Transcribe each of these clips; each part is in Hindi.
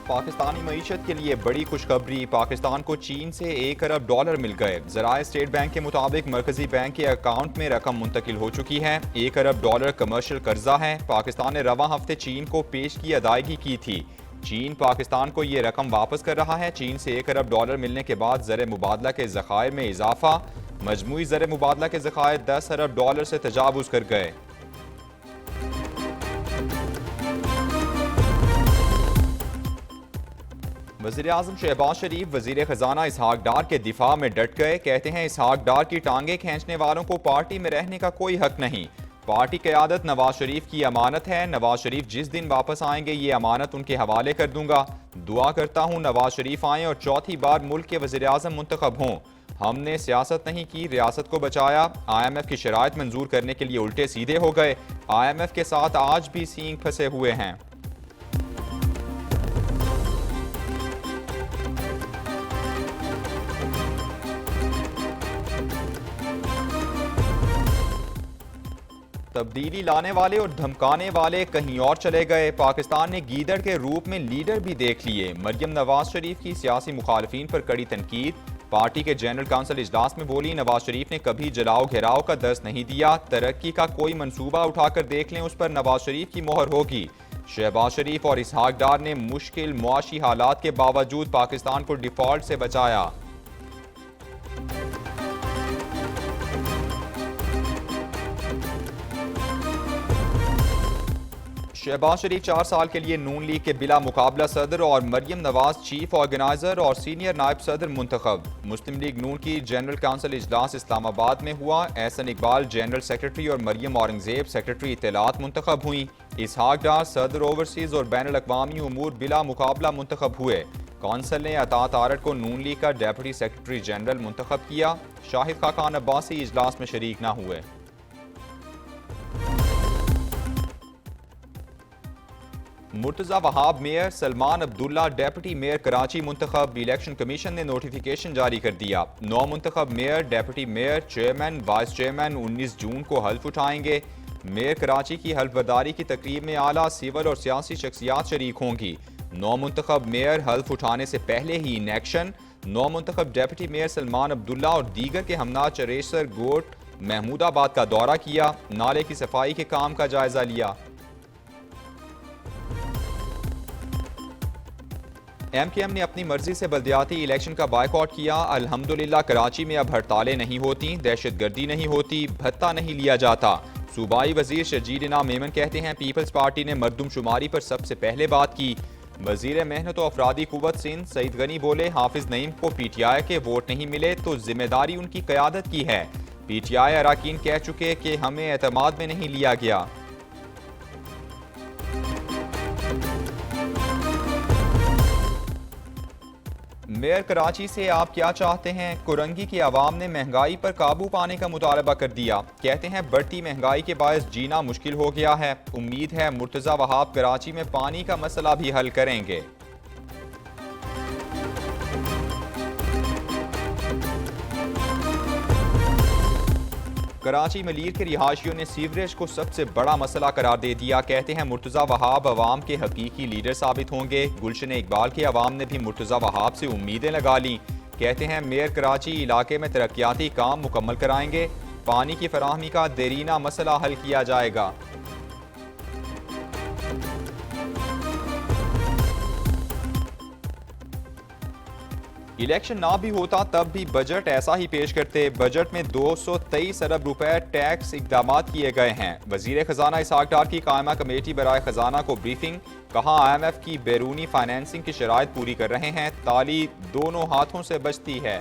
पाकिस्तानी मईशत के लिए बड़ी खुशखबरी। पाकिस्तान को चीन से $1 अरब मिल गए। ज़राए स्टेट बैंक के मुताबिक मरकजी बैंक के अकाउंट में रकम मुंतकिल हो चुकी है। $1 अरब कमर्शियल कर्जा है। पाकिस्तान ने रवां हफ्ते चीन को पेश की अदायगी की थी। चीन पाकिस्तान को ये रकम वापस कर रहा है। चीन से $1 अरब मिलने के बाद ज़र मुबादला के ज़खायर में इजाफा। मजमूई ज़र मुबादला के ज़खायर $10 अरब से तजावुज़ कर गए। वज़ीर आज़म शहबाज शरीफ वज़ीर ख़जाना इसहाक डार के दिफा में डट गए। कहते हैं इसहाक डार की टांगे खींचने वालों को पार्टी में रहने का कोई हक नहीं। पार्टी क़यादत नवाज शरीफ की अमानत है। नवाज शरीफ जिस दिन वापस आएंगे ये अमानत उनके हवाले कर दूंगा। दुआ करता हूँ नवाज शरीफ आएँ और चौथी बार मुल्क के वज़ीर आज़म मुंतखब हों। हमने सियासत नहीं की, रियासत को बचाया। IMF की शराइत मंजूर करने के लिए उल्टे सीधे हो गए। IMF के साथ आज भी सींग फंसे हुए हैं। तब्दीली लाने वाले और धमकाने वाले कहीं और चले गए। पाकिस्तान ने गीदड़ के रूप में लीडर भी देख लिए। मरियम नवाज शरीफ की सियासी मुखालफीन पर कड़ी तनकीद। पार्टी के जनरल काउंसिल इजलास में बोली, नवाज शरीफ ने कभी जलाओ घेराव का दर्ज नहीं दिया। तरक्की का कोई मंसूबा उठाकर देख लें, उस पर नवाज शरीफ की मोहर होगी। शहबाज शरीफ और इसहाक डार ने मुश्किल मुआशी हालात के बावजूद पाकिस्तान को डिफॉल्ट से बचाया। शहबाज शरीफ 4 साल के लिए नून लीग के बिला मुकाबला सदर और मरियम नवाज चीफ ऑर्गेनाइजर और सीनियर नायब सदर मुंतखब। मुस्लिम लीग नून की जनरल काउंसिल इजलास इस्लामाबाद में हुआ। एहसन इकबाल जनरल सेक्रेटरी और मरियम औरंगजेब सेक्रेटरी इत्तलात मुंतखब हुई। इसहाक डार सदर ओवरसीज और बैनुल अक़वामी उमूर बिला मुकाबला मुंतखब हुए। कौंसिल ने अतात आरट को नून लीग का डेप्यूटी सेक्रेटरी जनरल मुंतखब किया। शाहिद खाकान अब्बासी इजलास में शरीक न हुए। Murtaza Wahab mayor, Salman Abdullah deputy mayor Karachi मुंतखब। इलेक्शन कमीशन ने नोटिफिकेशन जारी कर दिया। 9 मुंतखब mayor, deputy mayor, chairman, vice chairman 19 जून को हल्फ उठाएंगे। मेयर कराची की हल्फ बर्दारी की तकरीब में आला सिविल और सियासी शख्सियात शरीक होंगी। 9 मुंतखब मेयर हल्फ उठाने से पहले ही इन एक्शन। 9 मुंतखब डेप्यूटी मेयर सलमान अब्दुल्ला और दीगर के हमनार चरेसर गोट महमूदाबाद का दौरा किया। नाले की सफाई के काम का जायजा लिया। MKM ने अपनी मर्जी से बल्दियाती इलेक्शन का बायकॉट किया। अल्हम्दुलिल्लाह कराची में अब हड़तालें नहीं होती, दहशतगर्दी नहीं होती, भत्ता नहीं लिया जाता। सूबाई वजीर शजीद इनाम मेमन कहते हैं पीपल्स पार्टी ने मरदमशुमारी पर सबसे पहले बात की। वजीर मेहनत और अफरादी कुव्वत सिंध सईद गनी बोले, हाफिज नईम को PTI के वोट नहीं मिले तो जिम्मेदारी उनकी क़यादत की है। PTI अराकीन कह चुके कि हमें एतमाद में नहीं लिया गया। मेयर कराची से आप क्या चाहते हैं? कुरंगी की आवाम ने महंगाई पर काबू पाने का मुतालबा कर दिया। कहते हैं बढ़ती महंगाई के बायस जीना मुश्किल हो गया है। उम्मीद है मुर्तज़ा वहाब कराची में पानी का मसला भी हल करेंगे। कराची मलीर के रिहायशियों ने सीवरेज को सबसे बड़ा मसला करार दे दिया। कहते हैं मुर्तज़ा वहाब अवाम के हकीकी लीडर साबित होंगे। गुलशन इकबाल के अवाम ने भी मुर्तज़ा वहाब से उम्मीदें लगा लीं। कहते हैं मेयर कराची इलाके में तरक्याती काम मुकम्मल कराएंगे। पानी की फराहमी का देरीना मसला हल किया जाएगा। इलेक्शन ना भी होता तब भी बजट ऐसा ही पेश करते। बजट में 223 अरब रुपए टैक्स इकदाम किए गए हैं। वजीर खजाना इसहाक डार की कायमा कमेटी बराए खजाना को ब्रीफिंग। कहा IMF की बैरूनी फाइनेंसिंग की शराइत पूरी कर रहे हैं। ताली दोनों हाथों से बचती है।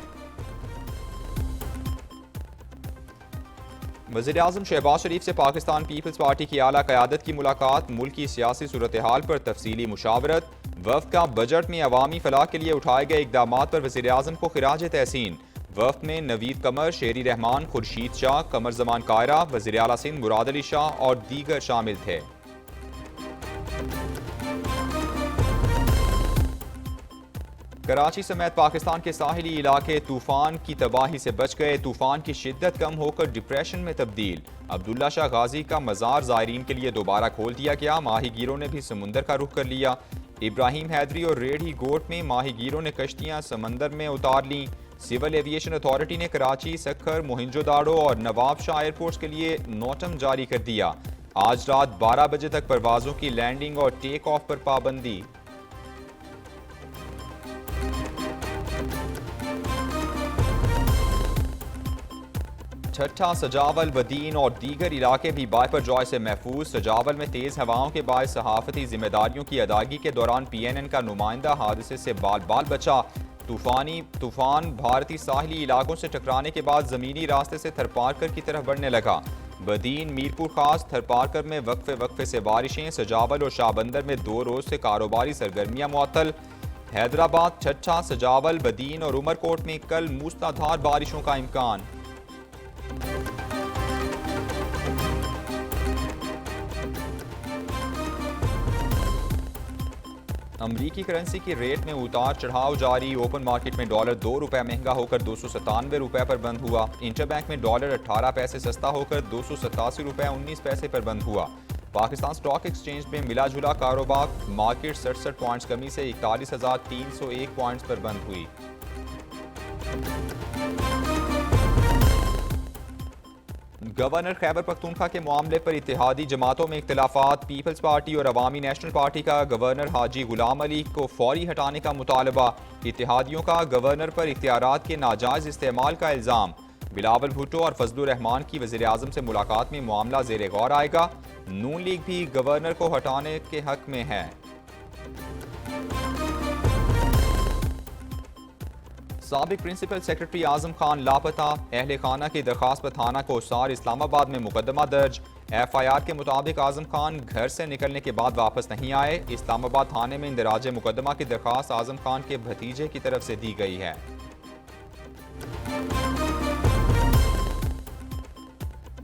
वज़ीर आज़म शहबाज शरीफ से पाकिस्तान पीपल्स पार्टी की आला क़यादत की मुलाकात। मुल्क की सियासी सूरत हाल पर तफसीली मुशावरत। वफ़द का बजट में अवामी फलाह के लिए उठाए गए इक़दाम पर वज़ीर आज़म को खिराज तहसीन। वफ़द में नवीद कमर, शेरी रहमान, खुर्शीद शाह, कमर जमान कायरा, वज़ीर आला सिंध मुराद अली शाह और दीगर शामिल थे। कराची समेत पाकिस्तान के साहिली इलाके तूफान की तबाही से बच गए। तूफान की शिद्दत कम होकर डिप्रेशन में तब्दील। अब्दुल्ला शाह गाजी का मज़ार ज़ायरीन के लिए दोबारा खोल दिया गया। माहीगीरों ने भी समुंदर का रुख कर लिया। इब्राहिम हैदरी और रेढ़ी गोट में माहीगीरों ने कश्तियां समंदर में उतार लीं। सिविल एविएशन अथॉरिटी ने कराची, सक्खर, मोहिंजोदाड़ो और नवाब शाह एयरपोर्ट्स के लिए नोटम जारी कर दिया। आज रात 12 बजे तक परवाजों की लैंडिंग और टेक ऑफ पर पाबंदी। ठट्ठा, सजावल, बदीन और दीगर इलाके भी वाइपर जॉय से महफूज। सजावल में तेज हवाओं के बाद सहाफती जिम्मेदारियों की अदायगी के दौरान PNN का नुमाइंदा हादसे से बाल बाल बचा। तूफान भारतीय साहिली इलाकों से टकराने के बाद जमीनी रास्ते से थरपारकर की तरफ बढ़ने लगा। बदीन, मीरपुर खास, थरपारकर में वक्फे से बारिशें। सजावल और शाहबंदर में 2 रोज से कारोबारी सरगर्मियां मुअत्तल। हैदराबाद, ठट्ठा, सजावल, बदीन और उमरकोट में कल मूसलाधार बारिशों का इम्कान। अमरीकी करेंसी की रेट में उतार चढ़ाव जारी। ओपन मार्केट में डॉलर 2 रुपये महंगा होकर 297 रुपये पर बंद हुआ। इंटरबैंक में डॉलर 18 पैसे सस्ता होकर 287 रुपये 19 पैसे पर बंद हुआ। पाकिस्तान स्टॉक एक्सचेंज में मिला जुला कारोबार। मार्केट 67 पॉइंट्स कमी से 41,301 पॉइंट्स पर बंद हुई। गवर्नर खैबर पख्तूनख्वा के मामले पर इत्तेहादी जमातों में इख्तिलाफात। पीपल्स पार्टी और अवामी नेशनल पार्टी का गवर्नर हाजी गुलाम अली को फौरी हटाने का मुतालबा। इत्तेहादियों का गवर्नर पर इख्तियारात के नाजायज इस्तेमाल का इल्जाम। बिलावल भुट्टो और फजलुर रहमान की वज़ीर आज़म से मुलाकात में मामला ज़ेर गौर आएगा। नून लीग भी गवर्नर को हटाने के हक में है। साबिक प्रिंसिपल सेक्रेटरी आजम खान लापता। अहले खाना की दरखास्त पर थाना कोसार इस्लामाबाद में मुकदमा दर्ज। FIR के मुताबिक आजम खान घर से निकलने के बाद वापस नहीं आए। इस्लामाबाद थाने में इंदराज मुकदमा की दरखास्त आजम खान के भतीजे की तरफ से दी गई है।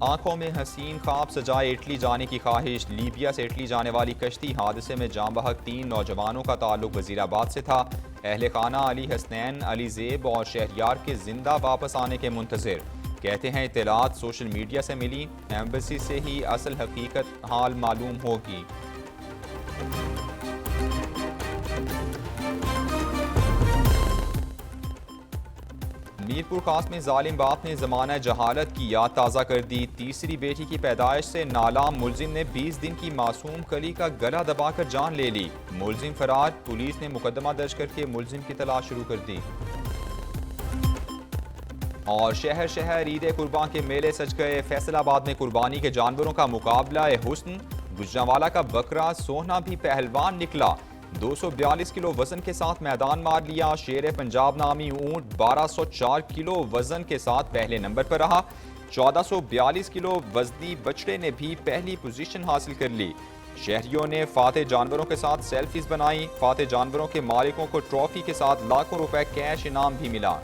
आंखों में हसीन ख्वाब सजाए इटली जाने की ख्वाहिश। लीबिया से इटली जाने वाली कश्ती हादसे में जाँ बहक 3 नौजवानों का ताल्लुक वजीराबाद से था। अहले खाना अली हसनैन, अली ज़ेब और शहरियार के जिंदा वापस आने के मुंतज़िर। कहते हैं इत्तलात सोशल मीडिया से मिली। एम्बेसी से ही असल हकीकत हाल मालूम होगी। मीरपुर खास में जालिम बाप ने ज़माना जहालत की याद ताज़ा कर दी। तीसरी बेटी की पैदाइश से नालाम मुलजिम ने 20 दिन की मासूम कली का गला दबाकर जान ले ली। मुलजिम फरार। पुलिस ने मुकदमा दर्ज करके मुलजिम की तलाश शुरू कर दी। और शहर शहर ईद कुर्बान के मेले सज गए। फैसलाबाद में कुर्बानी के जानवरों का मुकाबला हुस्न। गुजरांवाला का बकरा सोहना भी पहलवान निकला। 242 किलो वजन के साथ मैदान मार लिया। शेर पंजाब नामी ऊंट 1204 किलो वजन के साथ पहले नंबर पर रहा। 1442 किलो वजनी बछड़े ने भी पहली पोजीशन हासिल कर ली। शहरियों ने फाते जानवरों के साथ सेल्फीज बनाई। फाते जानवरों के मालिकों को ट्रॉफी के साथ लाखों रुपए कैश इनाम भी मिला।